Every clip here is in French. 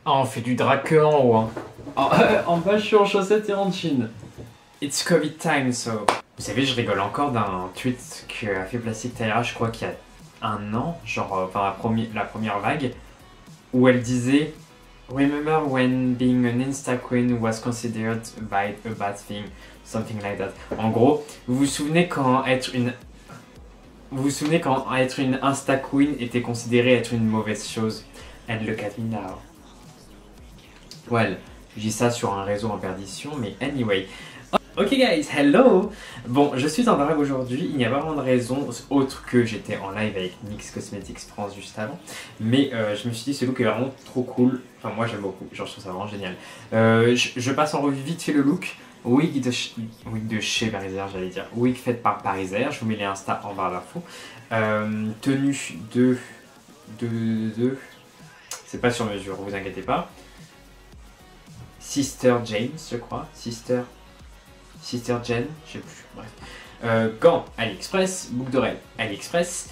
Ah, on fait du drag que en haut, hein. En bas, je suis en chaussettes et en jean. It's Covid time, so... Vous savez, je rigole encore d'un tweet qu'a fait Plastic Tyra, je crois qu'il y a un an, genre enfin la première vague, où elle disait Remember when being an Insta queen was considered a bad thing, something like that. En gros, vous vous souvenez quand être une Insta queen était considéré être une mauvaise chose? And look at me now. Well, je dis ça sur un réseau en perdition, mais anyway. Ok guys, hello. Bon, je suis en drague aujourd'hui, il n'y a pas vraiment de raison autre que j'étais en live avec NYX Cosmetics France juste avant. Mais je me suis dit ce look est vraiment trop cool, enfin moi j'aime beaucoup, genre je trouve ça vraiment génial. Je passe en revue vite fait le look, wig de chez Pariser, j'allais dire, wig faite par Pariser, je vous mets les Insta en barre d'infos. Tenue de... c'est pas sur mesure, vous inquiétez pas. Sister James, je crois, Sister Jen, je sais plus, bref. Gants, AliExpress, boucle d'oreille, AliExpress,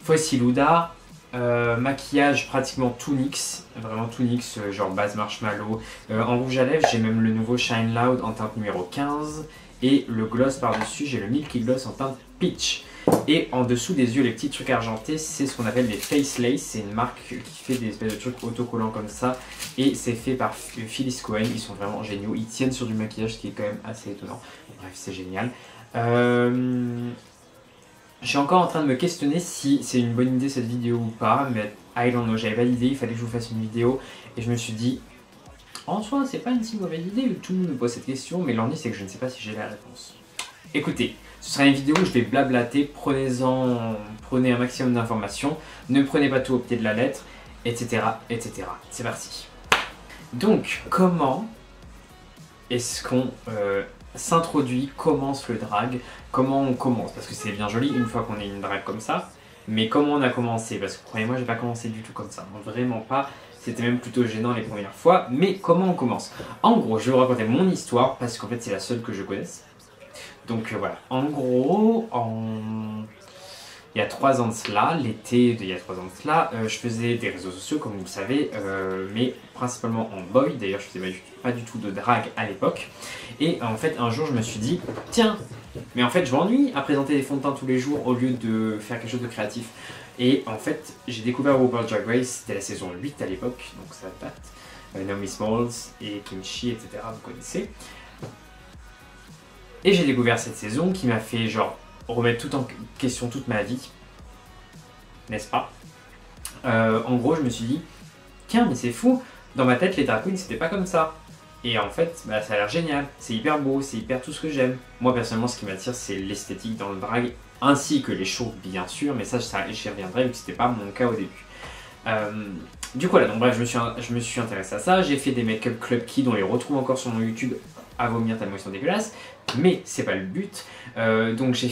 Fossil Huda, maquillage pratiquement tout NYX, vraiment tout NYX, genre base marshmallow. En rouge à lèvres, j'ai même le nouveau Shine Loud en teinte numéro 15, et le gloss par-dessus, j'ai le Milky Gloss en teinte Peach. Et en dessous des yeux, les petits trucs argentés, c'est ce qu'on appelle des Face Lace. C'est une marque qui fait des espèces de trucs autocollants comme ça. Et c'est fait par Phyllis Cohen. Ils sont vraiment géniaux. Ils tiennent sur du maquillage, ce qui est quand même assez étonnant. Bref, c'est génial. Je suis encore en train de me questionner si c'est une bonne idée cette vidéo ou pas. Mais I don't know, j'avais pas d'idée. Il fallait que je vous fasse une vidéo. Et je me suis dit, en soi, c'est pas une si mauvaise idée. Tout le monde me pose cette question. Mais l'ennui, c'est que je ne sais pas si j'ai la réponse. Écoutez, ce sera une vidéo où je vais blablater, prenez un maximum d'informations, ne prenez pas tout au pied de la lettre, etc. etc. C'est parti. Donc, comment est-ce qu'on s'introduit, commence le drag, comment on commence? Parce que c'est bien joli une fois qu'on est une drag comme ça, mais comment on a commencé? Parce que croyez-moi, j'ai pas commencé du tout comme ça, vraiment pas. C'était même plutôt gênant les premières fois, mais comment on commence? En gros, je vais vous raconter mon histoire, parce qu'en fait c'est la seule que je connaisse. Donc voilà, en gros, il y a 3 ans de cela, l'été d'il y a 3 ans de cela, je faisais des réseaux sociaux comme vous le savez, mais principalement en boy, d'ailleurs je faisais pas du tout de drague à l'époque. Et en fait un jour je me suis dit, tiens, mais en fait je m'ennuie à présenter des fonds de teint tous les jours au lieu de faire quelque chose de créatif. Et en fait j'ai découvert RuPaul's Drag Race, c'était la saison 8 à l'époque, donc ça date, Naomi Smalls et Kimchi, etc. vous connaissez. Et j'ai découvert cette saison qui m'a fait genre remettre tout en question toute ma vie, n'est-ce pas? En gros je me suis dit, tiens mais c'est fou, dans ma tête les drag queens c'était pas comme ça. Et en fait bah, ça a l'air génial, c'est hyper beau, c'est hyper tout ce que j'aime. Moi personnellement ce qui m'attire c'est l'esthétique dans le drag, ainsi que les shows bien sûr, mais ça j'y reviendrai vu que c'était pas mon cas au début. Du coup voilà, donc bref je me suis intéressé à ça, j'ai fait des make-up club kid, on les retrouve encore sur mon YouTube à vomir tellement ils sont dégueulasses, mais c'est pas le but. Donc je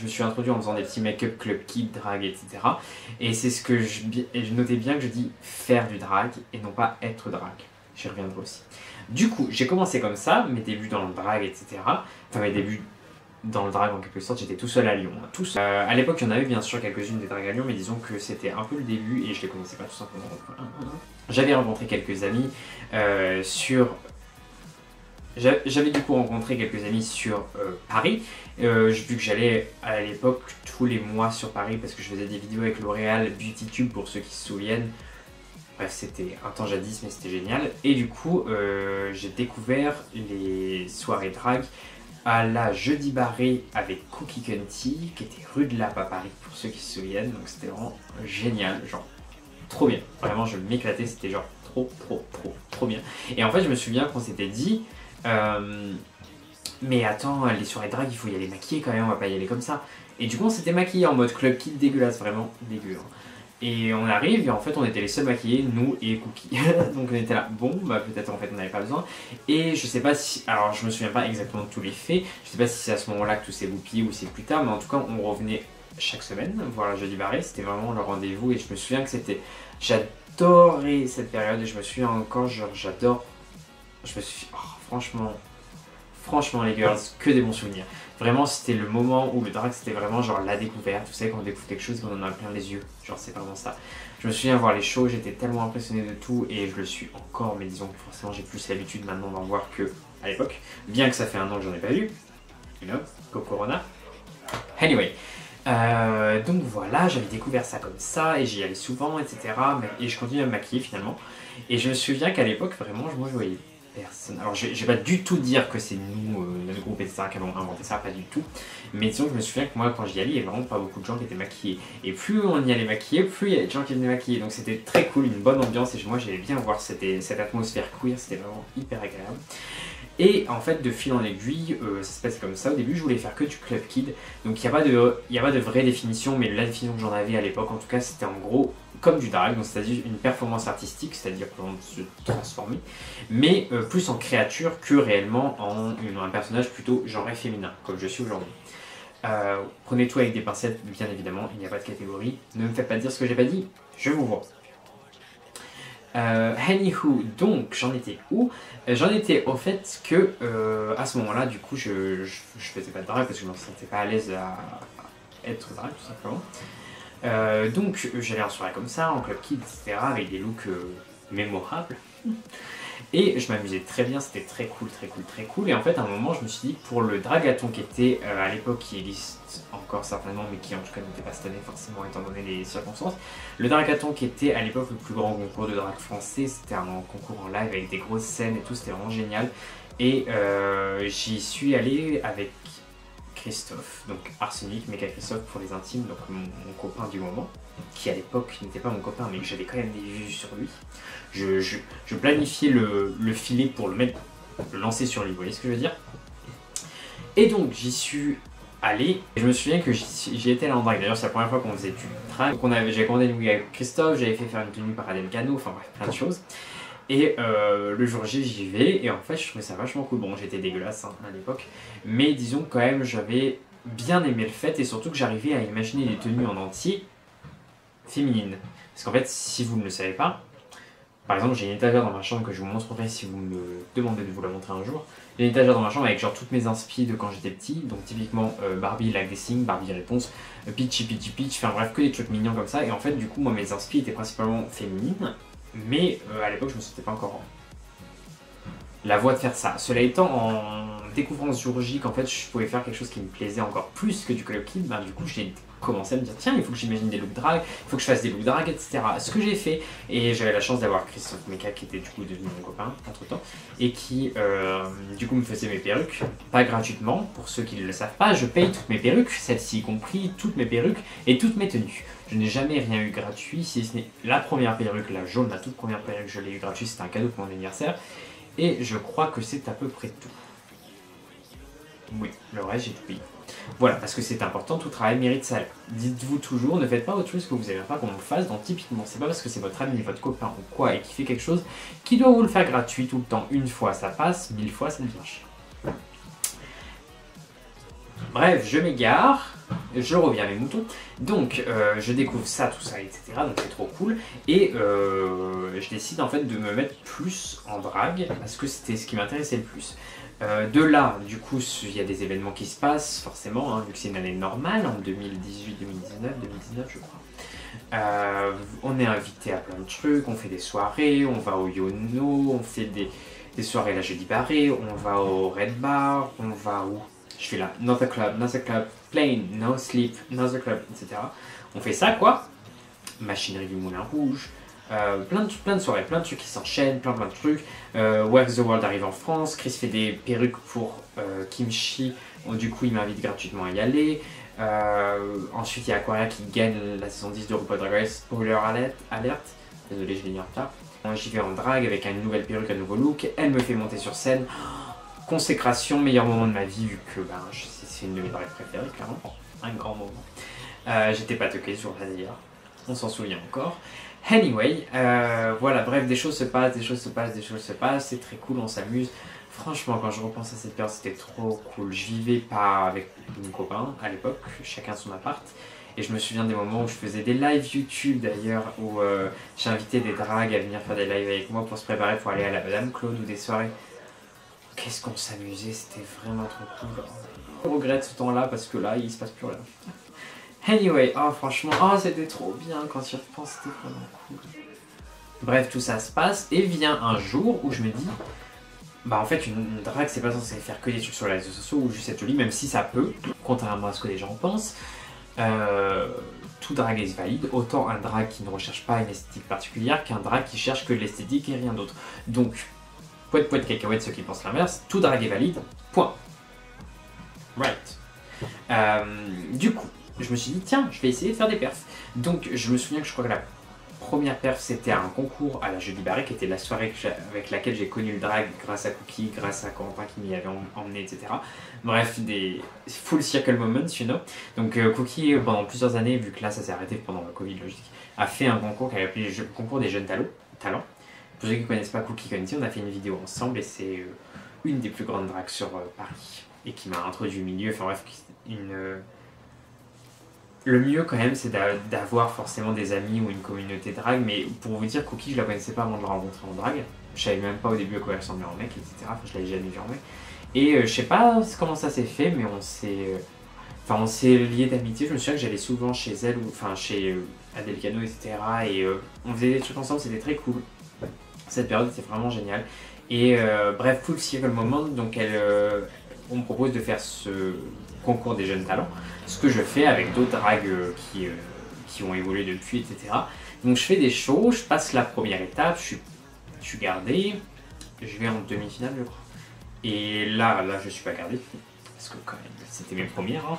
me suis introduit en faisant des petits make-up club kid, drag, etc. Et c'est ce que je notais bien que je dis faire du drag et non pas être drag. J'y reviendrai aussi. Du coup, j'ai commencé comme ça, mes débuts dans le drag, etc. Enfin mes débuts dans le drag en quelque sorte, j'étais tout seul à Lyon. À l'époque, il y en avait bien sûr quelques-unes des drags à Lyon, mais disons que c'était un peu le début et je les connaissais pas tout simplement. J'avais rencontré quelques amis J'avais du coup rencontré quelques amis sur Paris, vu que j'allais à l'époque tous les mois sur Paris parce que je faisais des vidéos avec L'Oréal BeautyTube pour ceux qui se souviennent. Bref, c'était un temps jadis mais c'était génial. Et du coup, j'ai découvert les soirées drag à la Jeudi Barré avec Cookie Cunty qui était rue de Lappe à Paris pour ceux qui se souviennent. Donc c'était vraiment génial, genre trop bien. Vraiment je m'éclatais, c'était genre trop bien. Et en fait je me souviens qu'on s'était dit mais attends, les soirées drag il faut y aller maquillé quand même, on va pas y aller comme ça. Et du coup on s'était maquillé en mode club kid dégueulasse, vraiment dégueu. Et on arrive et en fait on était les seuls maquillés, nous et Cookie. Donc on était là, bon bah peut-être en fait on n'avait pas besoin. Et je sais pas si, alors je me souviens pas exactement de tous les faits, je sais pas si c'est à ce moment là que tout s'est goupillé ou c'est plus tard, mais en tout cas on revenait chaque semaine voir la Jeudi Barré, c'était vraiment le rendez-vous. Et je me souviens que c'était, j'adorais cette période et je me souviens encore, genre j'adore, je me suis, oh, franchement les girls, que des bons souvenirs. Vraiment c'était le moment où le drag c'était vraiment genre la découverte, vous savez quand on découvre quelque chose on en a plein les yeux, genre c'est vraiment ça. Je me souviens voir les shows, j'étais tellement impressionné de tout et je le suis encore, mais disons que forcément j'ai plus l'habitude maintenant d'en voir que à l'époque, bien que ça fait un an que j'en ai pas vu, you know, go Corona. Anyway, donc voilà, j'avais découvert ça comme ça et j'y allais souvent, etc. Et je continue à me maquiller finalement. Et je me souviens qu'à l'époque, vraiment, moi je voyais personne. Alors je vais pas du tout dire que c'est nous, notre groupe, etc., qui avons inventé ça, pas du tout. Mais disons que je me souviens que moi, quand j'y allais, il y avait vraiment pas beaucoup de gens qui étaient maquillés. Et plus on y allait maquiller, plus il y avait de gens qui venaient maquiller. Donc c'était très cool, une bonne ambiance. Et moi, j'aimais bien voir cette atmosphère queer, c'était vraiment hyper agréable. Et en fait, de fil en aiguille, ça se passe comme ça. Au début, je voulais faire que du Club Kid. Donc il n'y a pas de vraie définition, mais la définition que j'en avais à l'époque, en tout cas, c'était en gros comme du drag, donc c'est-à-dire une performance artistique, c'est-à-dire qu'on se transformer, mais plus en créature que réellement en un personnage plutôt genré féminin, comme je suis aujourd'hui. Prenez tout avec des pincettes, bien évidemment, il n'y a pas de catégorie. Ne me faites pas dire ce que j'ai pas dit, je vous vois. Anywho, donc j'en étais où? J'en étais au fait que à ce moment-là, du coup, je faisais pas de drag parce que je ne me sentais pas à l'aise à être drag tout simplement. Donc j'allais en soirée comme ça, en club kid, etc. avec des looks mémorables. Et je m'amusais très bien, c'était très cool, très cool, très cool. Et en fait, à un moment, je me suis dit, pour le dragathon qui était à l'époque, qui existe encore certainement, mais qui en tout cas n'était pas cette année forcément, étant donné les circonstances, le dragathon qui était à l'époque le plus grand concours de drag français, c'était un concours en live avec des grosses scènes et tout, c'était vraiment génial. Et j'y suis allé avec Christophe, donc Arsenic, Méga Christophe pour les intimes, donc mon copain du moment, qui à l'époque n'était pas mon copain, mais que j'avais quand même des vues sur lui. Je planifiais le filet pour le lancer sur lui, vous voyez ce que je veux dire? Et donc j'y suis allé, et je me souviens que j'y étais allé en drag, d'ailleurs c'est la première fois qu'on faisait du drag. J'avais commandé une wig avec Christophe, j'avais fait faire une tenue par Adèle Cano, enfin bref, plein de choses. Et le jour J, j'y vais, et en fait je trouvais ça vachement cool. Bon, j'étais dégueulasse hein, à l'époque, mais disons quand même j'avais bien aimé le fait, et surtout que j'arrivais à imaginer des tenues en entier féminines. Parce qu'en fait, si vous ne le savez pas, par exemple, j'ai une étagère dans ma chambre que je vous montrerai si vous me demandez de vous la montrer un jour. J'ai une étagère dans ma chambre avec genre toutes mes inspi de quand j'étais petit, donc typiquement Barbie Like des signes, Barbie Réponse, Peachy Peachy Peach, enfin bref, que des trucs mignons comme ça. Et en fait, du coup, moi mes inspi étaient principalement féminines, mais à l'époque, je me sentais pas encore la voie de faire ça. Cela étant, en découvrant ce jour J qu'en fait je pouvais faire quelque chose qui me plaisait encore plus que du Club Kid, ben, du coup j'ai commencé à me dire tiens, il faut que j'imagine des looks drag, il faut que je fasse des looks drag, etc. Ce que j'ai fait, et j'avais la chance d'avoir Christophe Meka qui était du coup devenu mon copain entre temps, et qui du coup me faisait mes perruques, pas gratuitement, pour ceux qui ne le savent pas, je paye toutes mes perruques, celles-ci y compris, toutes mes perruques et toutes mes tenues. Je n'ai jamais rien eu gratuit, si ce n'est la première perruque, la jaune, la toute première perruque, je l'ai eu gratuit, c'était un cadeau pour mon anniversaire. Et je crois que c'est à peu près tout. Oui, le reste j'ai tout payé. Voilà, parce que c'est important, tout travail mérite salaire. Dites-vous toujours, ne faites pas autre chose que vous n'aimez pas qu'on le fasse. Donc typiquement, c'est pas parce que c'est votre ami, votre copain ou quoi, et qui fait quelque chose, qui doit vous le faire gratuit tout le temps. Une fois ça passe, 1000 fois ça devient cher. Bref, je m'égare, je reviens à mes moutons. Donc je découvre ça, tout ça, etc. Donc c'est trop cool. Et je décide en fait de me mettre plus en drague parce que c'était ce qui m'intéressait le plus. De là, du coup, il y a des événements qui se passent, forcément, hein, vu que c'est une année normale, en 2018, 2019, 2019 je crois. On est invité à plein de trucs, on fait des soirées, on va au Yono, on fait des soirées la jeudi barré, on va au Red Bar, on va où? Je suis là, Another Club, Plane, No Sleep, Another Club, etc. On fait ça quoi, machinerie du Moulin Rouge, plein de soirées, plein de trucs qui s'enchaînent, plein de trucs. Where's the World arrive en France, Chris fait des perruques pour Kimchi, du coup il m'invite gratuitement à y aller. Ensuite il y a Aquaria qui gagne la saison 10 de RuPaul's Drag Race, spoiler alert, désolé je l'ai mis en retard. J'y vais en drague avec une nouvelle perruque, un nouveau look, elle me fait monter sur scène. Consécration, meilleur moment de ma vie vu que ben, c'est une de mes dragues préférées, clairement, un grand moment. J'étais pas toqué ce jour-là d'ailleurs, on s'en souvient encore. Anyway, voilà, bref, des choses se passent, c'est très cool, on s'amuse. Franchement, quand je repense à cette période, c'était trop cool. Je vivais pas avec mon copain à l'époque, chacun son appart. Et je me souviens des moments où je faisais des lives YouTube d'ailleurs, où j'invitais des dragues à venir faire des lives avec moi pour se préparer pour aller à la Madame Claude ou des soirées. Qu'est-ce qu'on s'amusait, c'était vraiment trop cool. Je regrette ce temps-là parce que là, il se passe plus rien. Anyway, oh franchement, oh c'était trop bien quand tu y repenses, c'était vraiment cool. Bref, tout ça se passe et vient un jour où je me dis, bah en fait une drague c'est pas censé faire que des trucs sur les réseaux sociaux ou juste être jolie, même si ça peut, contrairement à ce que les gens pensent. Tout drag est valide, autant un drag qui ne recherche pas une esthétique particulière qu'un drag qui cherche que l'esthétique et rien d'autre. Donc, poète cacahuète ceux qui pensent l'inverse, tout drag est valide, point. Right. Du coup, je me suis dit, tiens, je vais essayer de faire des perfs. Donc, je me souviens que je crois que la première perf, c'était un concours à la Jeudi Barré, qui était la soirée avec laquelle j'ai connu le drag grâce à Cookie, grâce à Corentin qui m'y avait emmené, etc. Bref, des full circle moments, you know. Donc, Cookie, pendant plusieurs années, vu que là, ça s'est arrêté pendant le Covid, logique, a fait un concours qu'elle a appelé le concours des jeunes talents. Pour ceux qui ne connaissent pas Cookie Conti, on a fait une vidéo ensemble et c'est une des plus grandes drags sur Paris et qui m'a introduit au milieu. Enfin bref, le mieux quand même, c'est d'avoir forcément des amis ou une communauté drag, mais pour vous dire, Cookie, je la connaissais pas avant de la rencontrer en drag. Je savais même pas au début à quoi elle ressemblait en mec, etc. Enfin, je l'avais jamais vu en mec. Et je sais pas comment ça s'est fait, mais on s'est liés d'amitié. Je me souviens que j'allais souvent chez elle, enfin chez Adèle Cano, etc. Et on faisait des trucs ensemble, c'était très cool. Cette période était vraiment géniale. Et bref, full circle moment, donc on me propose de faire ce concours des jeunes talents, ce que je fais avec d'autres drags qui ont évolué depuis, etc. Donc je fais des shows, je passe la première étape, je suis gardé, je vais en demi-finale je crois. Et là je suis pas gardé, parce que quand même c'était mes premières, hein.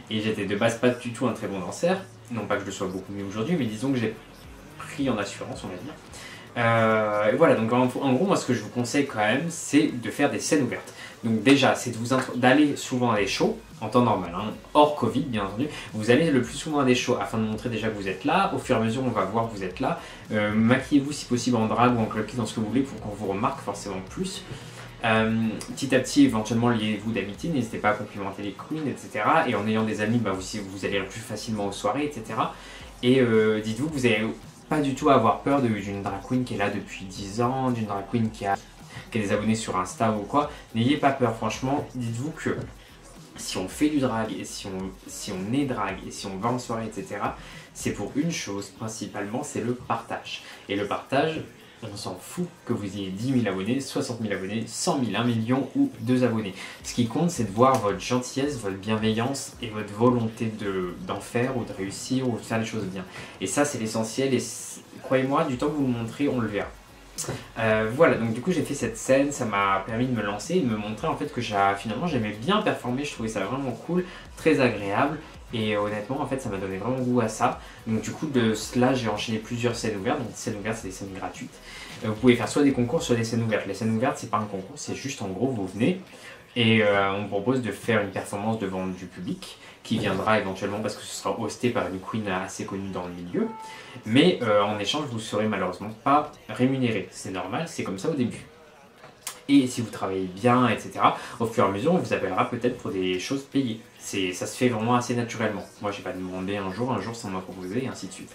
Et j'étais de base pas du tout un très bon danseur, non pas que je le sois beaucoup mieux aujourd'hui, mais disons que j'ai pris en assurance on va dire. Et voilà, donc en gros, moi ce que je vous conseille quand même, c'est de faire des scènes ouvertes. Donc déjà, c'est d'aller souvent à des shows, en temps normal, hein, hors Covid bien entendu. Vous allez le plus souvent à des shows afin de montrer déjà que vous êtes là. Au fur et à mesure, on va voir que vous êtes là. Maquillez-vous si possible en drague ou en club dans ce que vous voulez pour qu'on vous remarque forcément plus. Petit à petit, éventuellement, liez-vous d'amitié, n'hésitez pas à complimenter les queens, etc. Et en ayant des amis, bah, vous allez plus facilement aux soirées, etc. Et dites-vous que vous avez pas du tout à avoir peur d'une drag queen qui est là depuis 10 ans, d'une drag queen qui a des abonnés sur Insta ou quoi. N'ayez pas peur, franchement, dites-vous que si on fait du drag et si on est drag et si on va en soirée, etc., c'est pour une chose principalement, c'est le partage. Et le partage, on s'en fout que vous ayez 10 000 abonnés, 60 000 abonnés, 100 000, 1 million ou 2 abonnés. Ce qui compte, c'est de voir votre gentillesse, votre bienveillance et votre volonté d'en faire ou de réussir ou de faire les choses bien. Et ça, c'est l'essentiel et croyez-moi, du temps que vous le montrez, on le verra. Voilà, donc du coup j'ai fait cette scène, ça m'a permis de me lancer et de me montrer en fait que finalement j'aimais bien performer, je trouvais ça vraiment cool, très agréable et honnêtement en fait ça m'a donné vraiment goût à ça. Donc du coup de cela j'ai enchaîné plusieurs scènes ouvertes, donc scènes ouvertes c'est des scènes gratuites. Vous pouvez faire soit des concours soit des scènes ouvertes. Les scènes ouvertes c'est pas un concours, c'est juste en gros vous venez et on vous propose de faire une performance devant du public qui viendra éventuellement parce que ce sera hosté par une queen assez connue dans le milieu. Mais en échange, vous ne serez malheureusement pas rémunéré. C'est normal, c'est comme ça au début. Et si vous travaillez bien, etc., au fur et à mesure, on vous appellera peut-être pour des choses payées. Ça se fait vraiment assez naturellement. Moi, j'ai pas demandé un jour ça m'a proposé, et ainsi de suite.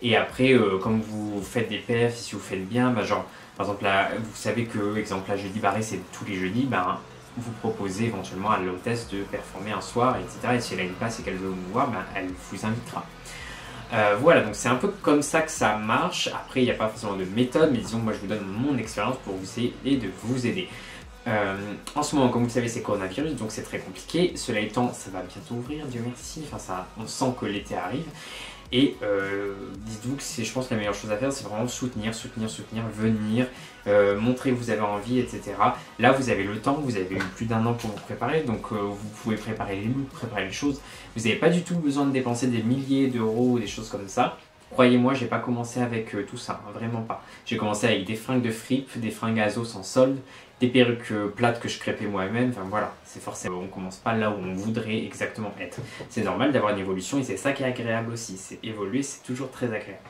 Et après, comme vous faites des perfs, si vous faites bien, bah, genre, par exemple, là, vous savez que, exemple, la Jeudi Barré, c'est tous les jeudis, bah, vous proposez éventuellement à l'hôtesse de performer un soir, etc. Et si elle a une place et qu'elle veut vous voir, ben, elle vous invitera. Voilà, donc c'est un peu comme ça que ça marche. Après, il n'y a pas forcément de méthode, mais disons, moi je vous donne mon expérience pour vous essayer et de vous aider. En ce moment, comme vous le savez, c'est coronavirus, donc c'est très compliqué. Cela étant, ça va bientôt ouvrir, Dieu merci. Enfin, on sent que l'été arrive. Et dites-vous que c'est, je pense, la meilleure chose à faire, c'est vraiment soutenir, venir, montrer que vous avez envie, etc. Là, vous avez le temps, vous avez eu plus d'1 an pour vous préparer, donc vous pouvez préparer les looks, préparer les choses. Vous n'avez pas du tout besoin de dépenser des milliers d'euros ou des choses comme ça. Croyez-moi, j'ai pas commencé avec tout ça, hein, vraiment pas. J'ai commencé avec des fringues de fripe, des fringues Azos en solde, des perruques plates que je crêpais moi-même, enfin voilà, c'est forcément, on commence pas là où on voudrait exactement être. C'est normal d'avoir une évolution et c'est ça qui est agréable aussi, c'est évoluer, c'est toujours très agréable.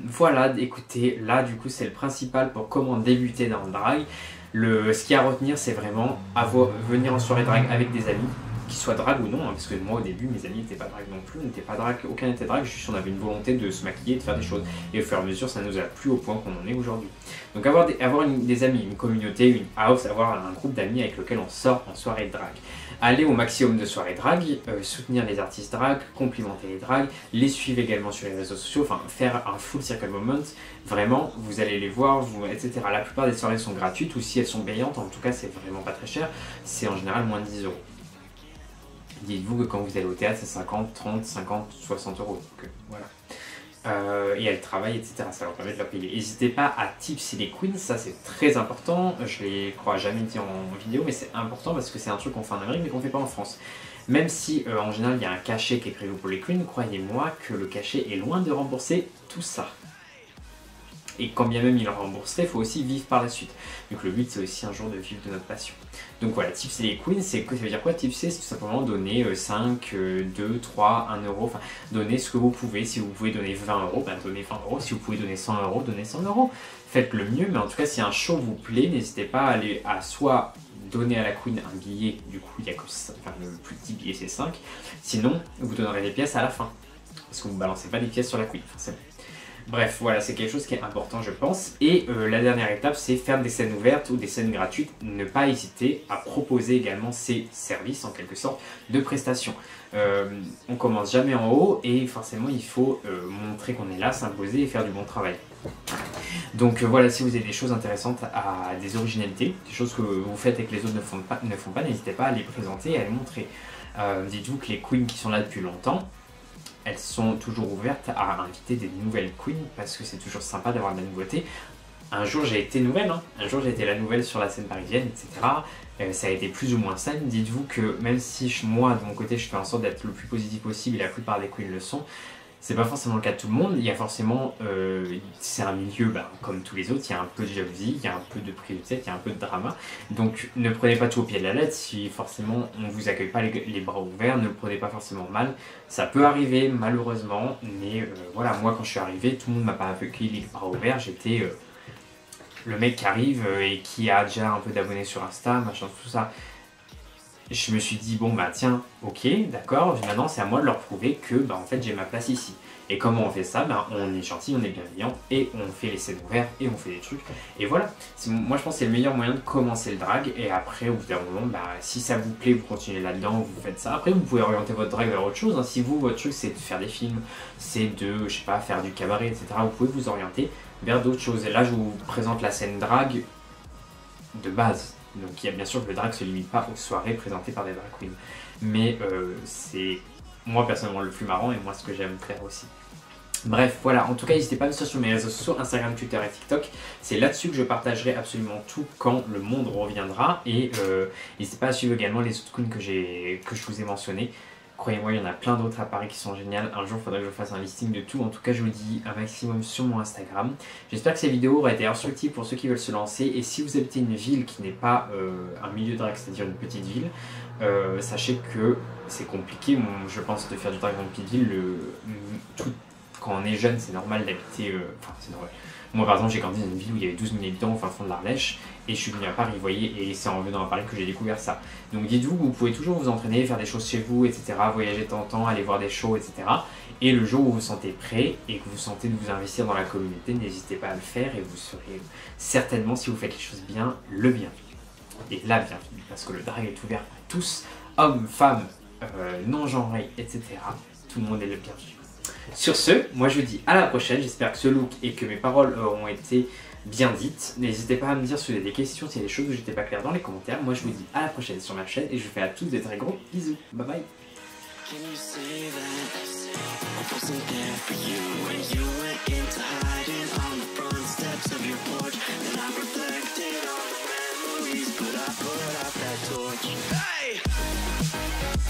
Voilà, écoutez, là du coup c'est le principal pour comment débuter dans le drag. Ce qu'il y a à retenir, c'est vraiment venir en soirée drag avec des amis, qu'ils soient drag ou non, hein, parce que moi au début mes amis n'étaient pas drag non plus, on n'était pas drag, aucun n'était drag, juste on avait une volonté de se maquiller, de faire des choses, et au fur et à mesure ça nous a plu au point qu'on en est aujourd'hui. Donc avoir des amis, une communauté, une house, avoir un groupe d'amis avec lequel on sort en soirée drag. Aller au maximum de soirées drag, soutenir les artistes drag, complimenter les drags, les suivre également sur les réseaux sociaux, enfin faire un full circle moment, vraiment vous allez les voir, etc. La plupart des soirées sont gratuites ou si elles sont payantes, en tout cas c'est vraiment pas très cher, c'est en général moins de 10 euros. Dites-vous que quand vous allez au théâtre c'est 50, 30, 50, 60 euros, donc voilà. Et elles travaillent, etc. Ça leur permet de leur payer. N'hésitez pas à tipser les queens, ça c'est très important. Je les crois jamais dit en vidéo, mais c'est important parce que c'est un truc qu'on fait en Amérique mais qu'on fait pas en France. Même si en général il y a un cachet qui est prévu pour les queens, croyez-moi que le cachet est loin de rembourser tout ça. Et quand bien même il le rembourserait, il faut aussi vivre par la suite. Donc le but c'est aussi un jour de vivre de notre passion. Donc voilà, tipser les queens, ça veut dire quoi tipser? C'est tout simplement donner 5, 2, 3, 1 euro, enfin donner ce que vous pouvez. Si vous pouvez donner 20 euros, ben donnez 20 euros. Si vous pouvez donner 100 euros, donnez 100 euros. Faites le mieux, mais en tout cas si un show vous plaît, n'hésitez pas à aller à soit donner à la queen un billet, du coup il y a que ça, enfin, le plus petit billet c'est 5, sinon vous donnerez des pièces à la fin. Parce que vous ne balancez pas des pièces sur la queen, forcément. Bref, voilà, c'est quelque chose qui est important, je pense. Et la dernière étape, c'est faire des scènes ouvertes ou des scènes gratuites. Ne pas hésiter à proposer également ces services, en quelque sorte, de prestations. On commence jamais en haut et forcément, il faut montrer qu'on est là, s'imposer et faire du bon travail. Donc voilà, si vous avez des choses intéressantes, à des originalités, des choses que vous faites et que les autres ne font pas, n'hésitez pas à les présenter et à les montrer. Dites-vous que les queens qui sont là depuis longtemps, elles sont toujours ouvertes à inviter des nouvelles queens parce que c'est toujours sympa d'avoir de la nouveauté. Un jour j'ai été nouvelle, hein. Un jour j'ai été la nouvelle sur la scène parisienne, etc. Ça a été plus ou moins ça. Dites-vous que même si moi de mon côté je fais en sorte d'être le plus positif possible et la plupart des queens le sont, c'est pas forcément le cas de tout le monde. Il y a forcément, c'est un milieu comme tous les autres, il y a un peu de jalousie, il y a un peu de prise de tête, il y a un peu de drama. Donc ne prenez pas tout au pied de la lettre. Si forcément on vous accueille pas les bras ouverts, ne le prenez pas forcément mal. Ça peut arriver malheureusement, mais voilà, moi quand je suis arrivé, tout le monde m'a pas accueilli les bras ouverts. J'étais le mec qui arrive et qui a déjà un peu d'abonnés sur Insta, machin, tout ça. Je me suis dit, bon bah tiens, ok, d'accord, maintenant c'est à moi de leur prouver que en fait j'ai ma place ici. Et comment on fait ça? On est gentil, on est bienveillant et on fait les scènes ouvertes et on fait des trucs. Et voilà, moi je pense que c'est le meilleur moyen de commencer le drag. Et après, au bout d'un moment, si ça vous plaît, vous continuez là-dedans, vous faites ça. Après, vous pouvez orienter votre drag vers autre chose, hein. Si vous, votre truc c'est de faire des films, c'est de, je sais pas, faire du cabaret, etc. Vous pouvez vous orienter vers d'autres choses. Et là, je vous présente la scène drag de base. Donc il y a bien sûr que le drag ne se limite pas aux soirées présentées par des drag queens. Mais c'est moi personnellement le plus marrant et moi ce que j'aime faire aussi. Bref, voilà, en tout cas n'hésitez pas à me suivre sur mes réseaux sociaux, Instagram, Twitter et TikTok. C'est là-dessus que je partagerai absolument tout quand le monde reviendra. Et n'hésitez pas à suivre également les autres queens que je vous ai mentionnés. Croyez-moi, il y en a plein d'autres à Paris qui sont géniales. Un jour, il faudrait que je fasse un listing de tout. En tout cas, je vous dis un maximum sur mon Instagram. J'espère que ces vidéos auraient été instructives pour ceux qui veulent se lancer. Et si vous habitez une ville qui n'est pas un milieu drag, c'est-à-dire une petite ville, sachez que c'est compliqué. Je pense de faire du drag dans une petite ville. Quand on est jeune, c'est normal d'habiter... Enfin, c'est normal. Moi, par exemple, j'ai grandi dans une ville où il y avait 12 000 habitants au fin fond de l'Ardèche. Et je suis venu à Paris, vous voyez, et c'est en venant à Paris que j'ai découvert ça. Donc dites-vous que vous pouvez toujours vous entraîner, faire des choses chez vous, etc. Voyager de temps en temps, aller voir des shows, etc. Et le jour où vous vous sentez prêt et que vous sentez de vous investir dans la communauté, n'hésitez pas à le faire et vous serez certainement, si vous faites les choses bien, le bienvenu. Et la bienvenue, parce que le drag est ouvert à tous, hommes, femmes, non-genrés, etc. Tout le monde est le bienvenu. Sur ce, moi je vous dis à la prochaine, j'espère que ce look et que mes paroles auront été bien dites. N'hésitez pas à me dire si vous avez des questions, s'il y a des choses où j'étais pas clair dans les commentaires. Moi je vous dis à la prochaine sur ma chaîne et je vous fais à tous des très gros bisous. Bye bye. Hey!